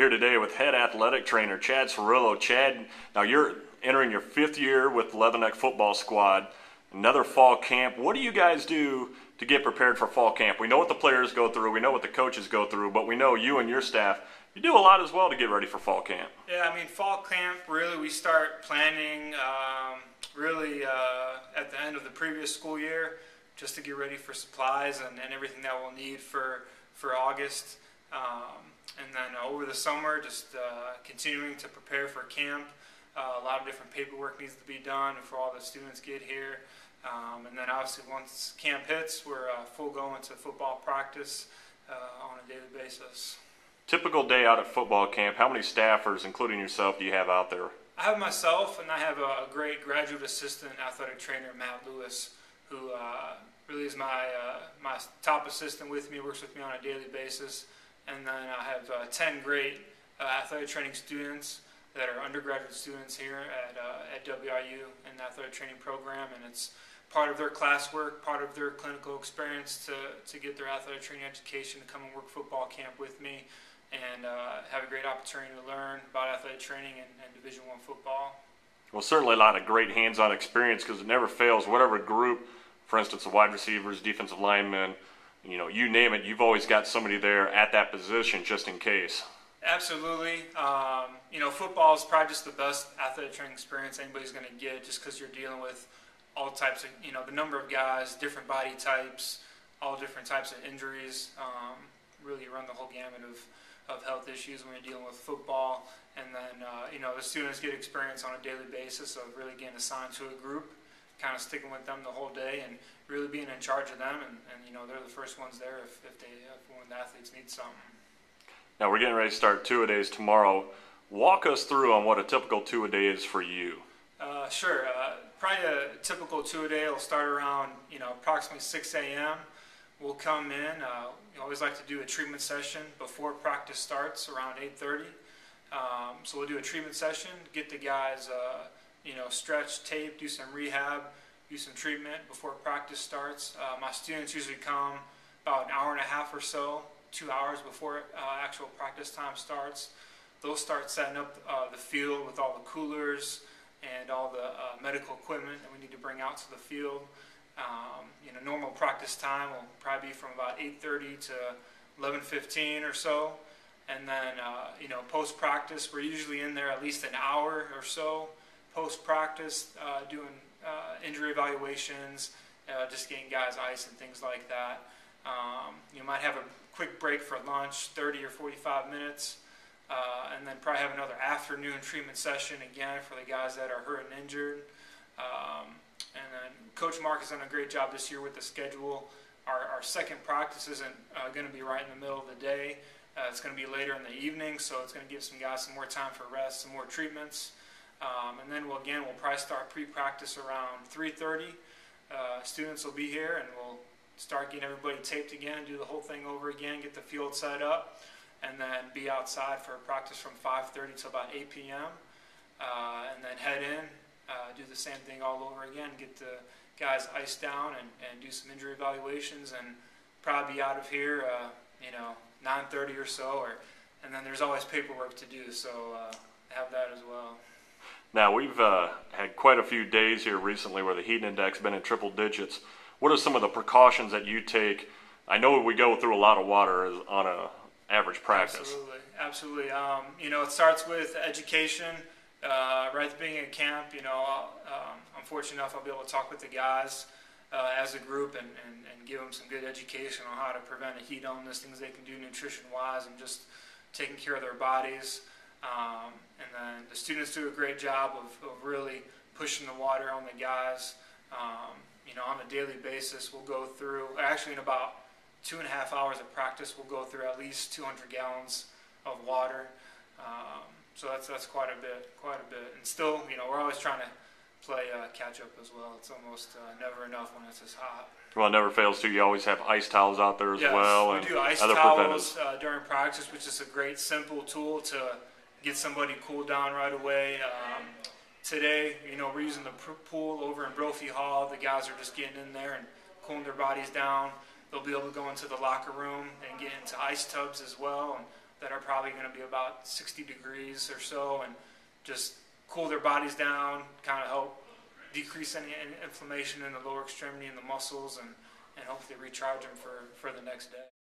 here today with head athletic trainer Chad Cerullo. Chad, now you're entering your 5th year with the Leatherneck football squad, another fall camp. What do you guys do to get prepared for fall camp? We know what the players go through, we know what the coaches go through, but we know you and your staff, you do a lot as well to get ready for fall camp. Yeah, I mean, fall camp, really, we start planning at the end of the previous school year, just to get ready for supplies and everything that we'll need for August. And then over the summer, just continuing to prepare for camp. A lot of different paperwork needs to be done before all the students get here. And then obviously once camp hits, we're full go into football practice on a daily basis. Typical day out at football camp, how many staffers, including yourself, do you have out there? I have myself, and I have a great graduate assistant athletic trainer, Matt Lewis, who really is my top assistant with me, works with me on a daily basis. And then I have 10 great athletic training students that are undergraduate students here at WIU in the athletic training program, and it's part of their classwork, part of their clinical experience to get their athletic training education, to come and work football camp with me and have a great opportunity to learn about athletic training and Division I football. Well, certainly a lot of great hands-on experience, because it never fails. Whatever group, for instance, the wide receivers, defensive linemen, you name it, you've always got somebody there at that position just in case. Absolutely. Football is probably just the best athletic training experience anybody's going to get, just because you're dealing with all types of, the number of guys, different body types, all different types of injuries. Really run the whole gamut of health issues when you're dealing with football. And then, the students get experience on a daily basis of really getting assigned to a group, kind of sticking with them the whole day and really being in charge of them. And they're the first ones there if when the athletes need something. Now we're getting ready to start two-a-days tomorrow. Walk us through on what a typical two-a-day is for you. Sure. Probably a typical two-a-day will start around approximately 6 a.m. We'll come in. We always like to do a treatment session before practice starts around 8:30. So we'll do a treatment session, get the guys stretch, tape, do some rehab, do some treatment before practice starts. My students usually come about an hour and a half or so, 2 hours before actual practice time starts. They'll start setting up the field with all the coolers and all the medical equipment that we need to bring out to the field. Normal practice time will probably be from about 8:30 to 11:15 or so. And then, post-practice, we're usually in there at least an hour or so post-practice, doing injury evaluations, just getting guys ice and things like that. You might have a quick break for lunch, 30 or 45 minutes, and then probably have another afternoon treatment session again for the guys that are hurt and injured. And then Coach Mark has done a great job this year with the schedule. Our second practice isn't going to be right in the middle of the day. It's going to be later in the evening, so it's going to give some guys some more time for rest, some more treatments. And then we'll probably start pre-practice around 3:30. Students will be here, and we'll start getting everybody taped again, do the whole thing over again, get the field set up, and then be outside for practice from 5:30 to about 8 p.m. And then head in, do the same thing all over again, get the guys iced down and do some injury evaluations, and probably be out of here, 9:30 or so, and then there's always paperwork to do, so have that as well. Now, we've had quite a few days here recently where the heat index has been in triple digits. What are some of the precautions that you take? I know we go through a lot of water on an average practice. Absolutely. It starts with education. Right at the beginning of camp, I'm fortunate enough I'll be able to talk with the guys as a group and give them some good education on how to prevent a heat illness, things they can do nutrition-wise, and just taking care of their bodies. And then the students do a great job of really pushing the water on the guys. On a daily basis, we'll go through, actually in about 2.5 hours of practice, we'll go through at least 200 gallons of water. So that's quite a bit. And still, we're always trying to play catch up as well. It's almost never enough when it's this hot. Well, it never fails to. You always have ice towels out there as well. Yes, we do ice towels during practice, which is a great, simple tool to get somebody cooled down right away. Today, we're using the pool over in Brophy Hall. The guys are just getting in there and cooling cool their bodies down. They'll be able to go into the locker room and get into ice tubs as well. And that are probably going to be about 60 degrees or so, and just cool their bodies down, kind of help decrease any inflammation in the lower extremity and the muscles, and hopefully recharge them for the next day.